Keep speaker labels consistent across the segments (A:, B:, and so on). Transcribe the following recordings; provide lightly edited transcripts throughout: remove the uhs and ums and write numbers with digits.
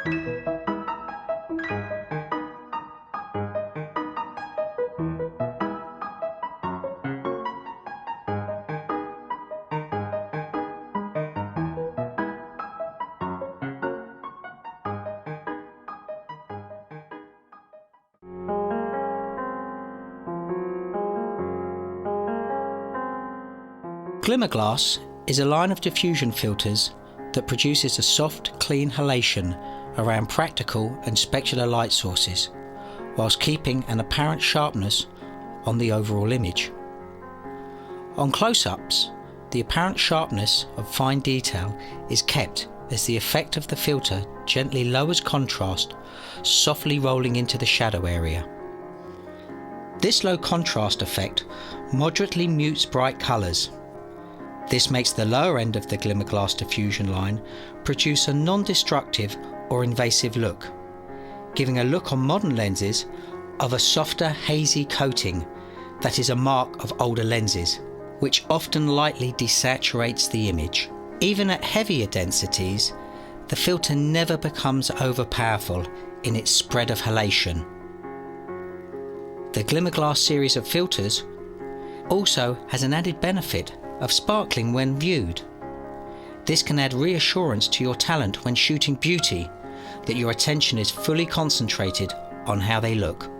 A: Glimmer glass is a line of diffusion filters that produces a soft, clean halation around practical and specular light sources, whilst keeping an apparent sharpness on the overall image. On close-ups, the apparent sharpness of fine detail is kept as the effect of the filter gently lowers contrast, softly rolling into the shadow area. This low contrast effect moderately mutes bright colours. This makes the lower end of the glimmer glass diffusion line produce a non-destructive or invasive look, giving a look on modern lenses of a softer, hazy coating that is a mark of older lenses, which often lightly desaturates the image. Even at heavier densities, the filter never becomes overpowerful in its spread of halation. The Glimmer Glass series of filters also has an added benefit of sparkling when viewed. This can add reassurance to your talent when shooting beauty, that your attention is fully concentrated on how they look.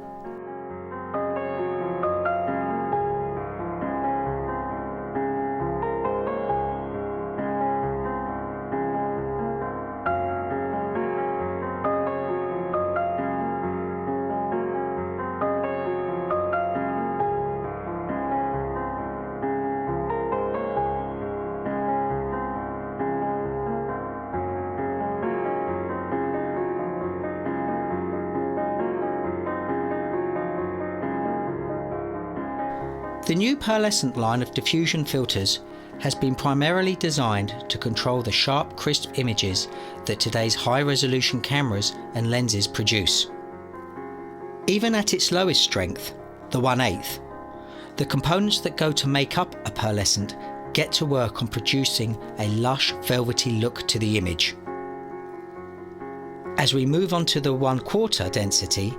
A: The new pearlescent line of diffusion filters has been primarily designed to control the sharp, crisp images that today's high-resolution cameras and lenses produce. Even at its lowest strength, the 1/8, the components that go to make up a pearlescent get to work on producing a lush, velvety look to the image. As we move on to the 1/4 density,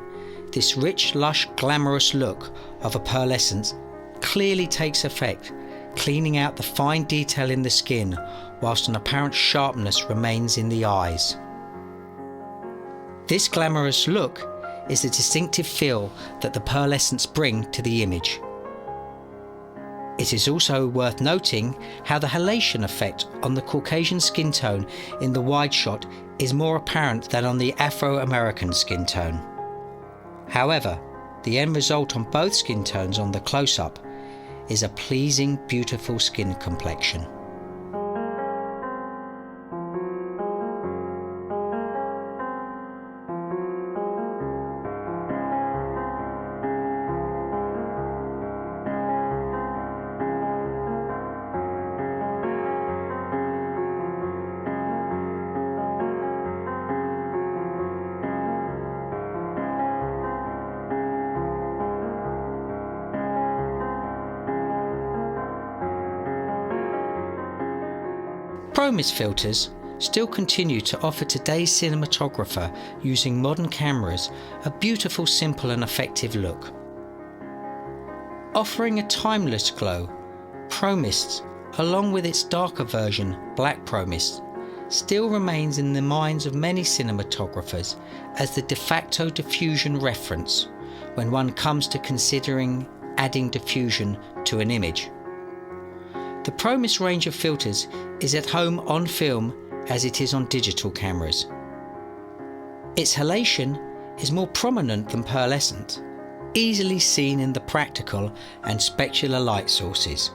A: this rich, lush, glamorous look of a pearlescent clearly takes effect, cleaning out the fine detail in the skin whilst an apparent sharpness remains in the eyes. This glamorous look is the distinctive feel that the pearlescents bring to the image. It is also worth noting how the halation effect on the Caucasian skin tone in the wide shot is more apparent than on the Afro-American skin tone. However, the end result on both skin tones on the close-up is a pleasing, beautiful skin complexion. Chromist filters still continue to offer today's cinematographer using modern cameras a beautiful, simple and effective look. Offering a timeless glow, Chromist, along with its darker version, Black Chromist, still remains in the minds of many cinematographers as the de facto diffusion reference when one comes to considering adding diffusion to an image. The Chromist range of filters is at home on film as it is on digital cameras. Its halation is more prominent than pearlescent, easily seen in the practical and specular light sources.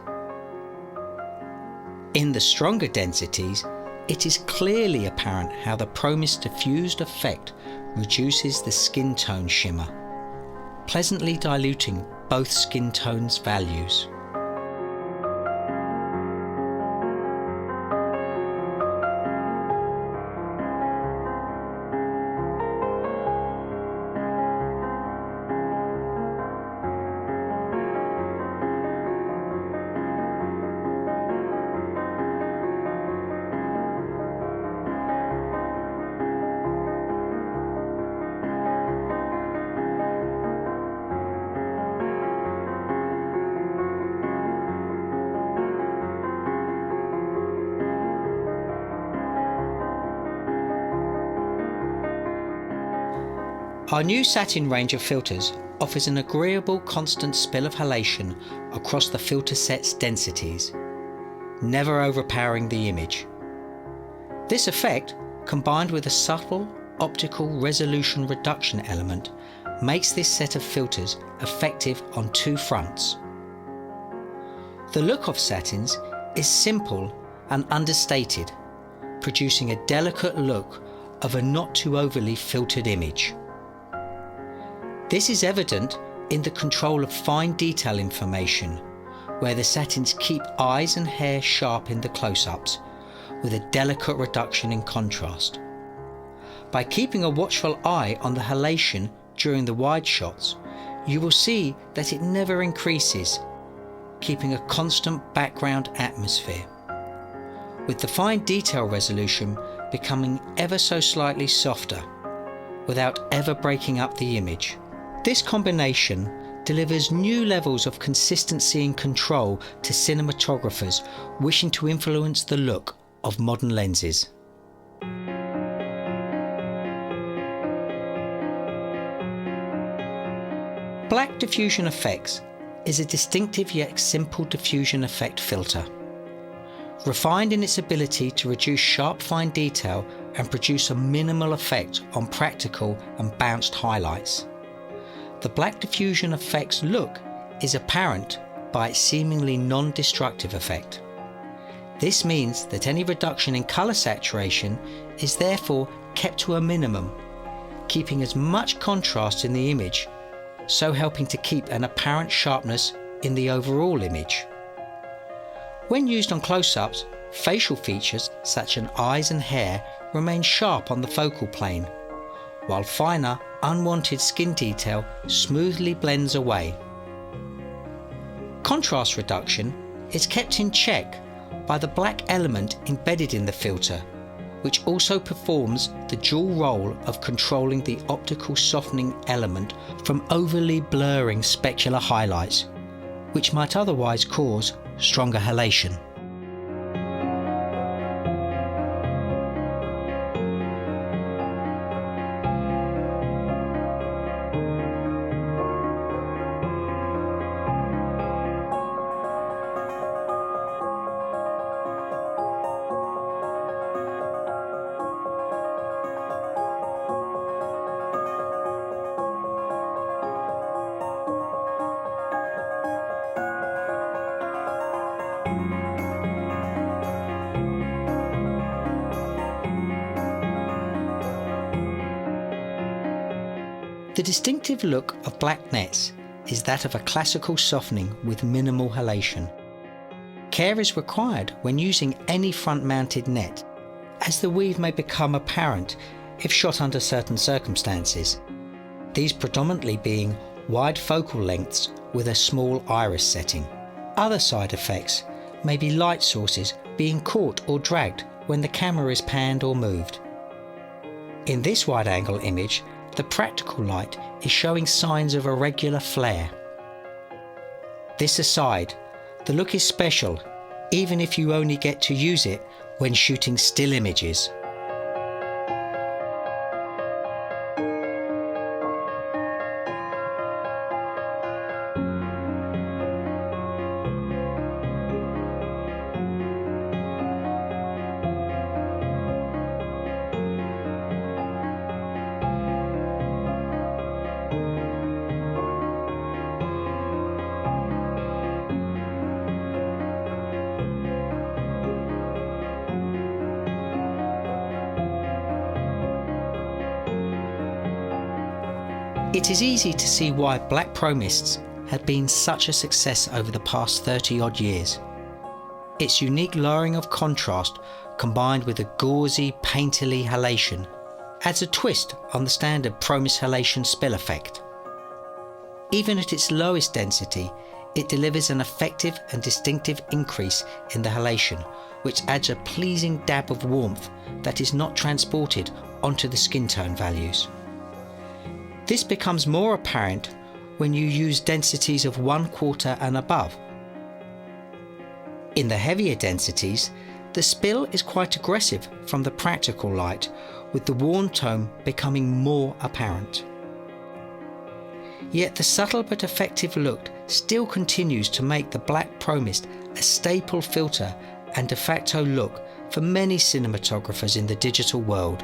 A: In the stronger densities, it is clearly apparent how the Chromist diffused effect reduces the skin tone shimmer, pleasantly diluting both skin tones' values. Our new satin range of filters offers an agreeable constant spill of halation across the filter set's densities, never overpowering the image. This effect, combined with a subtle optical resolution reduction element, makes this set of filters effective on two fronts. The look of satins is simple and understated, producing a delicate look of a not too overly filtered image. This is evident in the control of fine detail information, where the satins keep eyes and hair sharp in the close-ups, with a delicate reduction in contrast. By keeping a watchful eye on the halation during the wide shots, you will see that it never increases, keeping a constant background atmosphere, with the fine detail resolution becoming ever so slightly softer, without ever breaking up the image. This combination delivers new levels of consistency and control to cinematographers wishing to influence the look of modern lenses. Black Diffusion Effects is a distinctive yet simple diffusion effect filter, refined in its ability to reduce sharp fine detail and produce a minimal effect on practical and bounced highlights. The Black Diffusion Effects look is apparent by its seemingly non-destructive effect. This means that any reduction in colour saturation is therefore kept to a minimum, keeping as much contrast in the image, so helping to keep an apparent sharpness in the overall image. When used on close-ups, facial features such as eyes and hair remain sharp on the focal plane, while finer, unwanted skin detail smoothly blends away. Contrast reduction is kept in check by the black element embedded in the filter, which also performs the dual role of controlling the optical softening element from overly blurring specular highlights, which might otherwise cause stronger halation. The distinctive look of black nets is that of a classical softening with minimal halation. Care is required when using any front-mounted net, as the weave may become apparent if shot under certain circumstances, these predominantly being wide focal lengths with a small iris setting. Other side effects may be light sources being caught or dragged when the camera is panned or moved. In this wide-angle image, the practical light is showing signs of irregular flare. This aside, the look is special, even if you only get to use it when shooting still images. It is easy to see why black pro mists have been such a success over the past 30 odd years. Its unique lowering of contrast combined with a gauzy, painterly halation adds a twist on the standard pro mist halation spill effect. Even at its lowest density, it delivers an effective and distinctive increase in the halation, which adds a pleasing dab of warmth that is not transported onto the skin tone values. This becomes more apparent when you use densities of 1/4 and above. In the heavier densities, the spill is quite aggressive from the practical light, with the warm tone becoming more apparent. Yet the subtle but effective look still continues to make the black Pro-Mist a staple filter and de facto look for many cinematographers in the digital world.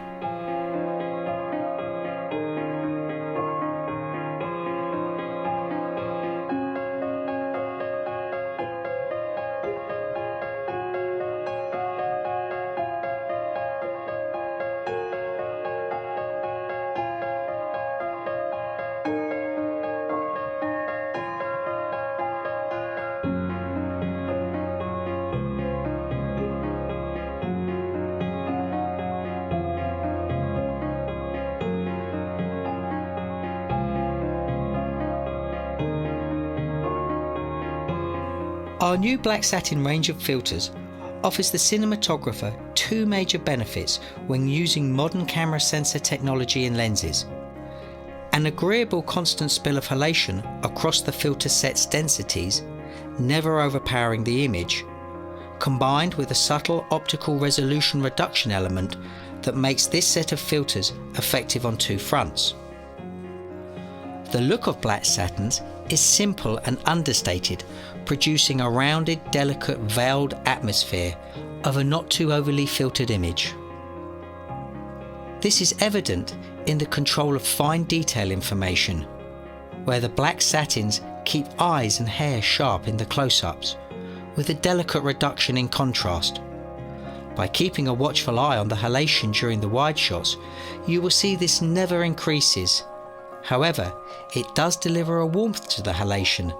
A: Our new black satin range of filters offers the cinematographer two major benefits when using modern camera sensor technology in lenses: an agreeable constant spill of halation across the filter set's densities, never overpowering the image, combined with a subtle optical resolution reduction element that makes this set of filters effective on two fronts. The look of black satins is simple and understated, producing a rounded, delicate, veiled atmosphere of a not too overly filtered image. This is evident in the control of fine detail information, where the black satins keep eyes and hair sharp in the close-ups, with a delicate reduction in contrast. By keeping a watchful eye on the halation during the wide shots, you will see this never increases. However, it does deliver a warmth to the halation,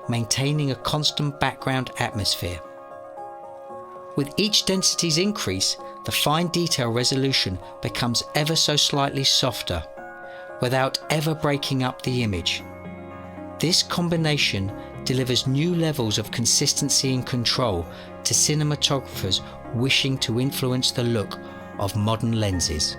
A: maintaining a constant background atmosphere. With each density's increase, the fine detail resolution becomes ever so slightly softer, without ever breaking up the image. This combination delivers new levels of consistency and control to cinematographers wishing to influence the look of modern lenses.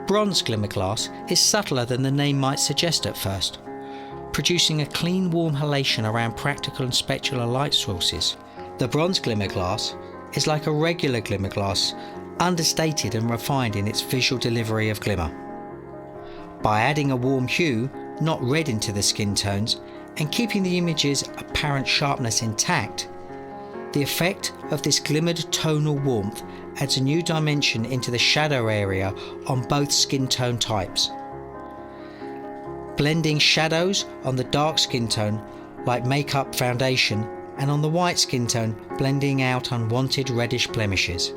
A: Bronze glimmer glass is subtler than the name might suggest at first, producing a clean, warm halation around practical and specular light sources. The bronze glimmer glass is like a regular glimmer glass, understated and refined in its visual delivery of glimmer. By adding a warm hue, not red, into the skin tones and keeping the image's apparent sharpness intact, the effect of this glimmered tonal warmth adds a new dimension into the shadow area on both skin tone types, blending shadows on the dark skin tone like makeup foundation, and on the white skin tone blending out unwanted reddish blemishes.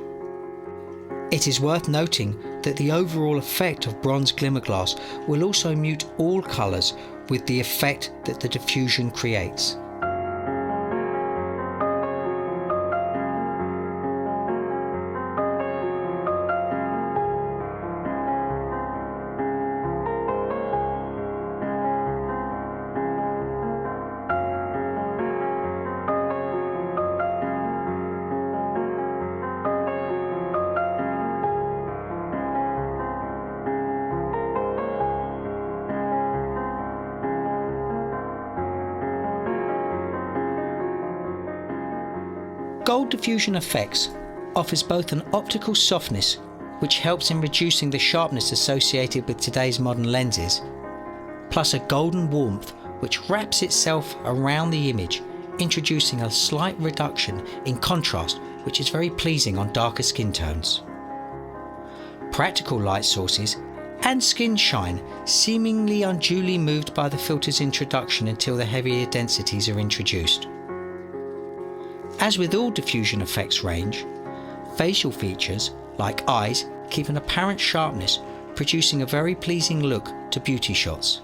A: It is worth noting that the overall effect of bronze glimmer glass will also mute all colours with the effect that the diffusion creates. Gold diffusion effects offers both an optical softness, which helps in reducing the sharpness associated with today's modern lenses, plus a golden warmth which wraps itself around the image, introducing a slight reduction in contrast which is very pleasing on darker skin tones. Practical light sources and skin shine seemingly unduly moved by the filter's introduction until the heavier densities are introduced. As with all diffusion effects range, facial features like eyes keep an apparent sharpness, producing a very pleasing look to beauty shots.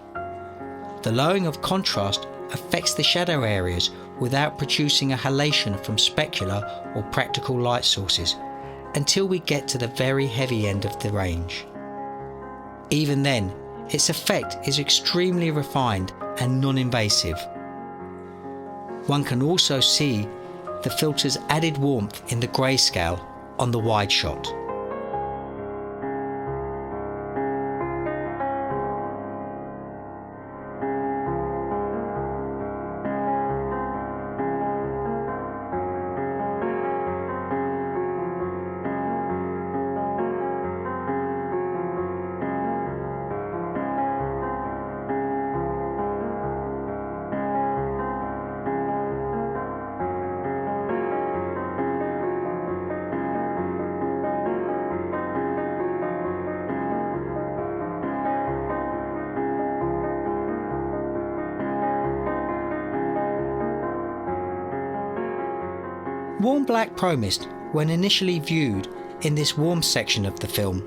A: The lowering of contrast affects the shadow areas without producing a halation from specular or practical light sources until we get to the very heavy end of the range. Even then, its effect is extremely refined and non-invasive. One can also see the filter's added warmth in the grayscale on the wide shot. Warm black promist, when initially viewed in this warm section of the film,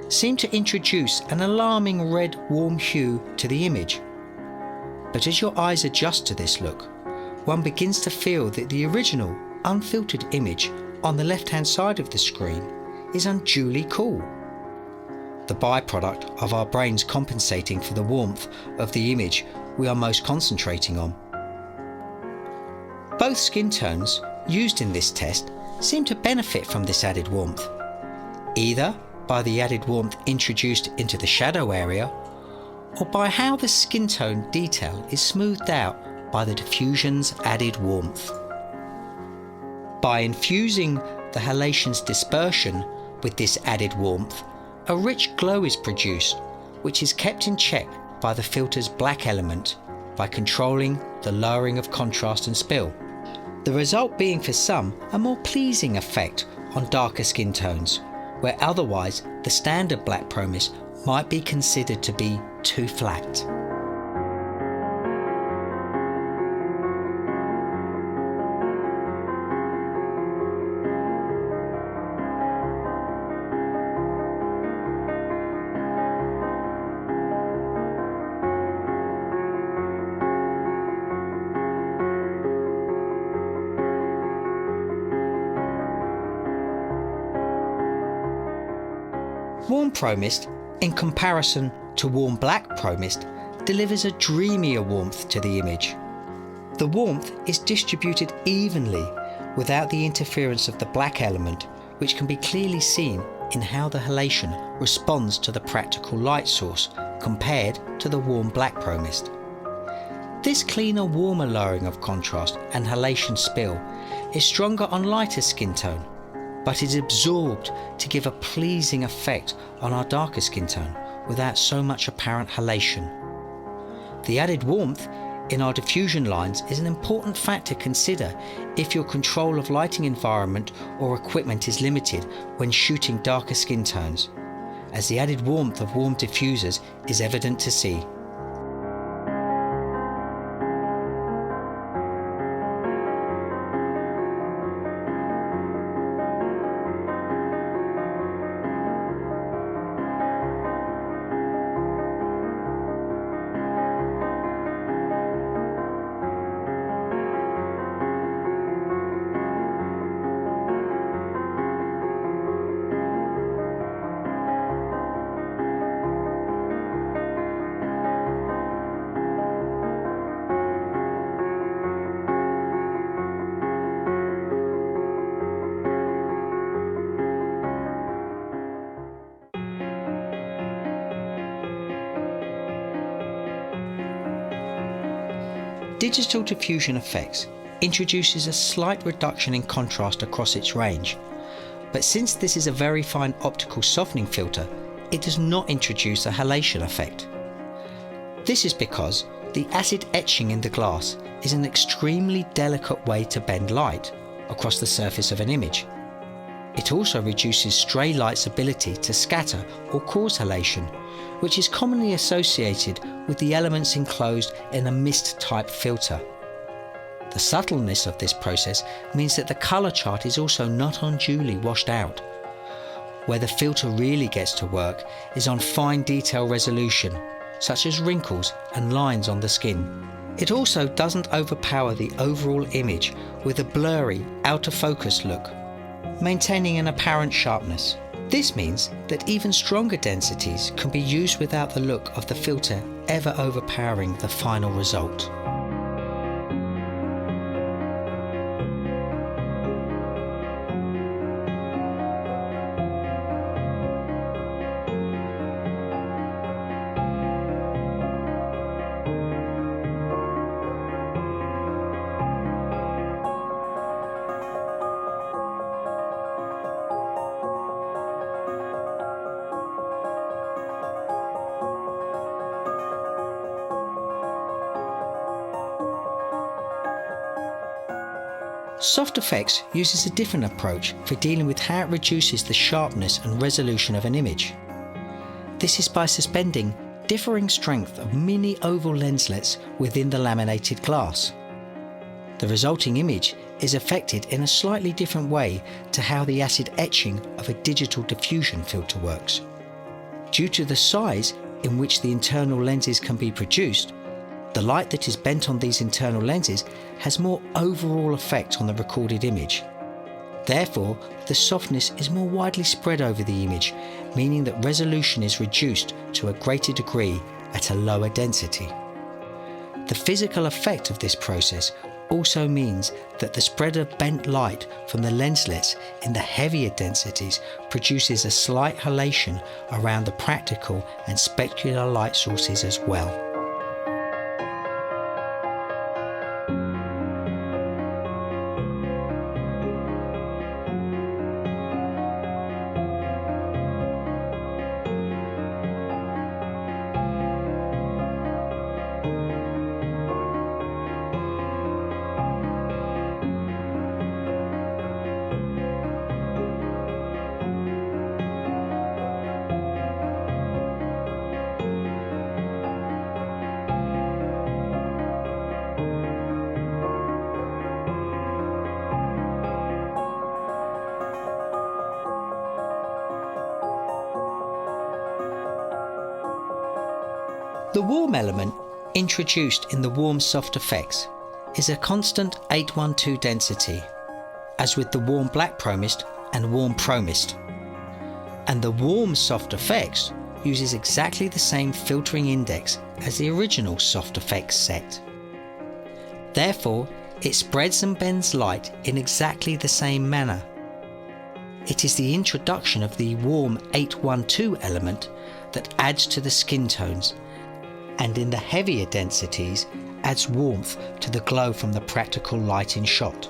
A: seemed to introduce an alarming red warm hue to the image. But as your eyes adjust to this look, one begins to feel that the original unfiltered image on the left-hand side of the screen is unduly cool, the byproduct of our brains compensating for the warmth of the image we are most concentrating on. Both skin tones used in this test seem to benefit from this added warmth, either by the added warmth introduced into the shadow area, or by how the skin tone detail is smoothed out by the diffusion's added warmth. By infusing the halation's dispersion with this added warmth, a rich glow is produced, which is kept in check by the filter's black element by controlling the lowering of contrast and spill. The result being for some a more pleasing effect on darker skin tones, where otherwise the standard black promist might be considered to be too flat. Warm promist, in comparison to warm black promist, delivers a dreamier warmth to the image. The warmth is distributed evenly without the interference of the black element, which can be clearly seen in how the halation responds to the practical light source compared to the warm black promist. This cleaner, warmer lowering of contrast and halation spill is stronger on lighter skin tone, but is absorbed to give a pleasing effect on our darker skin tone without so much apparent halation. The added warmth in our diffusion lines is an important factor to consider if your control of lighting environment or equipment is limited when shooting darker skin tones, as the added warmth of warm diffusers is evident to see. Digital diffusion effects introduces a slight reduction in contrast across its range, but since this is a very fine optical softening filter, it does not introduce a halation effect. This is because the acid etching in the glass is an extremely delicate way to bend light across the surface of an image. It also reduces stray light's ability to scatter or cause halation, which is commonly associated with the elements enclosed in a mist-type filter. The subtleness of this process means that the colour chart is also not unduly washed out. Where the filter really gets to work is on fine detail resolution, such as wrinkles and lines on the skin. It also doesn't overpower the overall image with a blurry, out of focus look, maintaining an apparent sharpness. This means that even stronger densities can be used without the look of the filter ever overpowering the final result. Soft Effects uses a different approach for dealing with how it reduces the sharpness and resolution of an image. This is by suspending differing strength of mini oval lenslets within the laminated glass. The resulting image is affected in a slightly different way to how the acid etching of a digital diffusion filter works. Due to the size in which the internal lenses can be produced, the light that is bent on these internal lenses has more overall effect on the recorded image. Therefore, the softness is more widely spread over the image, meaning that resolution is reduced to a greater degree at a lower density. The physical effect of this process also means that the spread of bent light from the lenslets in the heavier densities produces a slight halation around the practical and specular light sources as well. The warm element introduced in the warm soft effects is a constant 812 density, as with the warm black promist and warm promist. And the warm soft effects uses exactly the same filtering index as the original soft effects set. Therefore, it spreads and bends light in exactly the same manner. It is the introduction of the warm 812 element that adds to the skin tones, and in the heavier densities adds warmth to the glow from the practical light in shot.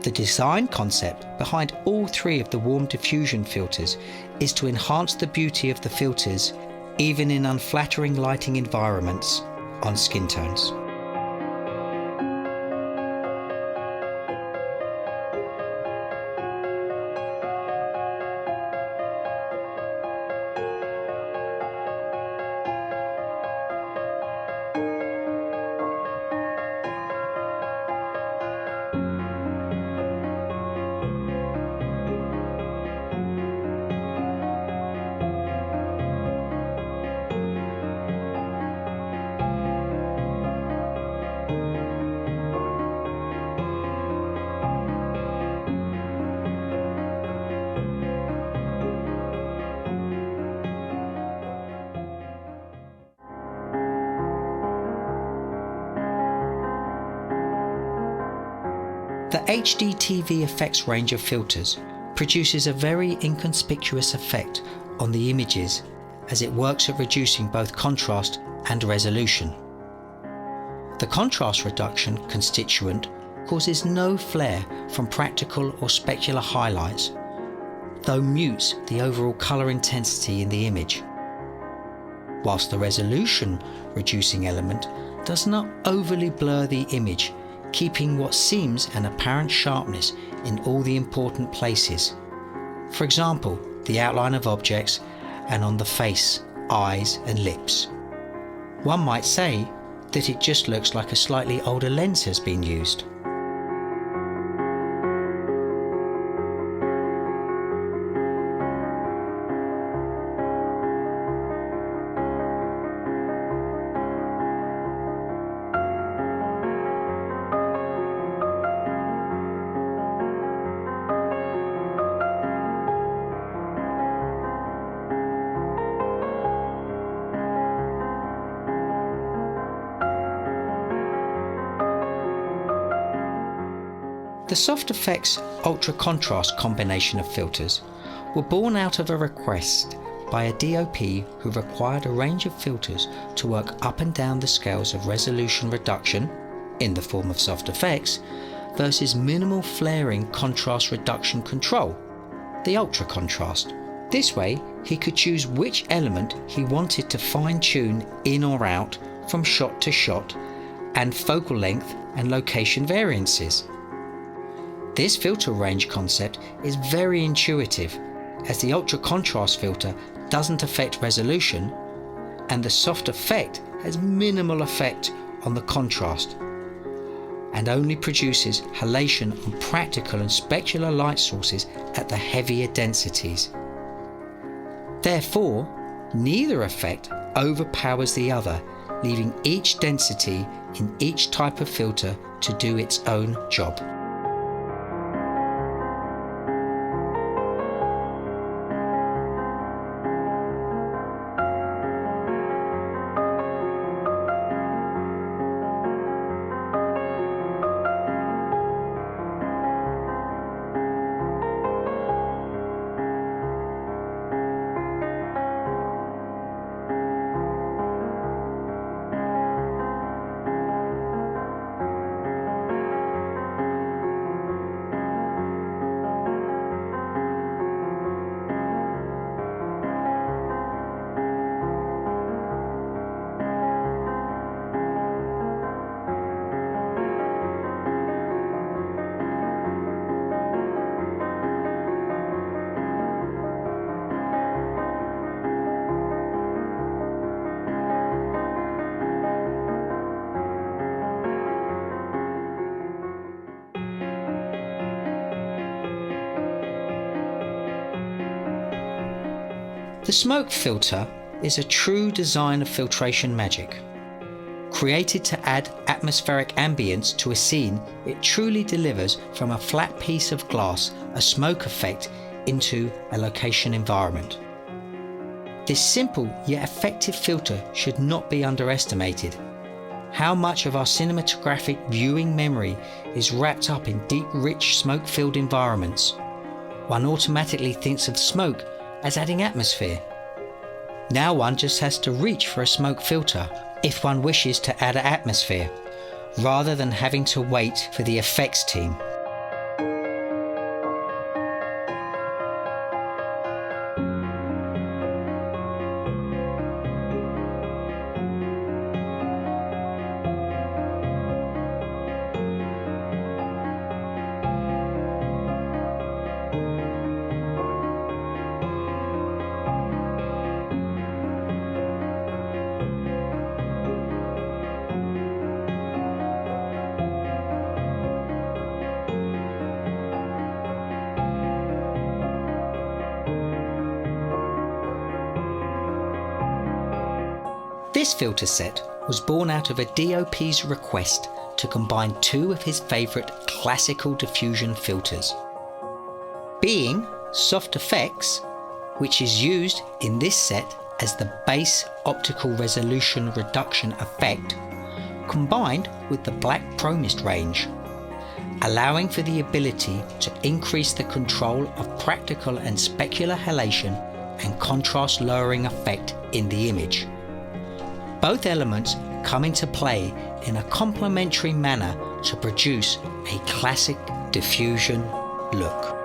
A: The design concept behind all three of the warm diffusion filters is to enhance the beauty of the filters even in unflattering lighting environments on skin tones. The HD TV effects range of filters produces a very inconspicuous effect on the images as it works at reducing both contrast and resolution. The contrast reduction constituent causes no flare from practical or specular highlights, though mutes the overall colour intensity in the image, whilst the resolution reducing element does not overly blur the image, keeping what seems an apparent sharpness in all the important places. For example, the outline of objects and on the face, eyes and lips. One might say that it just looks like a slightly older lens has been used. The Soft Effects Ultra Contrast combination of filters were born out of a request by a DOP who required a range of filters to work up and down the scales of resolution reduction, in the form of soft effects, versus minimal flaring contrast reduction control, the ultra contrast. This way, he could choose which element he wanted to fine-tune in or out from shot to shot, and focal length and location variances. This filter range concept is very intuitive, as the ultra contrast filter doesn't affect resolution and the soft effect has minimal effect on the contrast and only produces halation on practical and specular light sources at the heavier densities. Therefore, neither effect overpowers the other, leaving each density in each type of filter to do its own job. The smoke filter is a true design of filtration magic. Created to add atmospheric ambience to a scene, it truly delivers from a flat piece of glass a smoke effect into a location environment. This simple yet effective filter should not be underestimated. How much of our cinematographic viewing memory is wrapped up in deep, rich, smoke-filled environments? One automatically thinks of smoke as adding atmosphere. Now one just has to reach for a smoke filter if one wishes to add atmosphere, rather than having to wait for the effects team. This filter set was born out of a DOP's request to combine two of his favourite classical diffusion filters, being Soft Effects, which is used in this set as the base optical resolution reduction effect, combined with the Black Promist range, allowing for the ability to increase the control of practical and specular halation and contrast lowering effect in the image. Both elements come into play in a complementary manner to produce a classic diffusion look.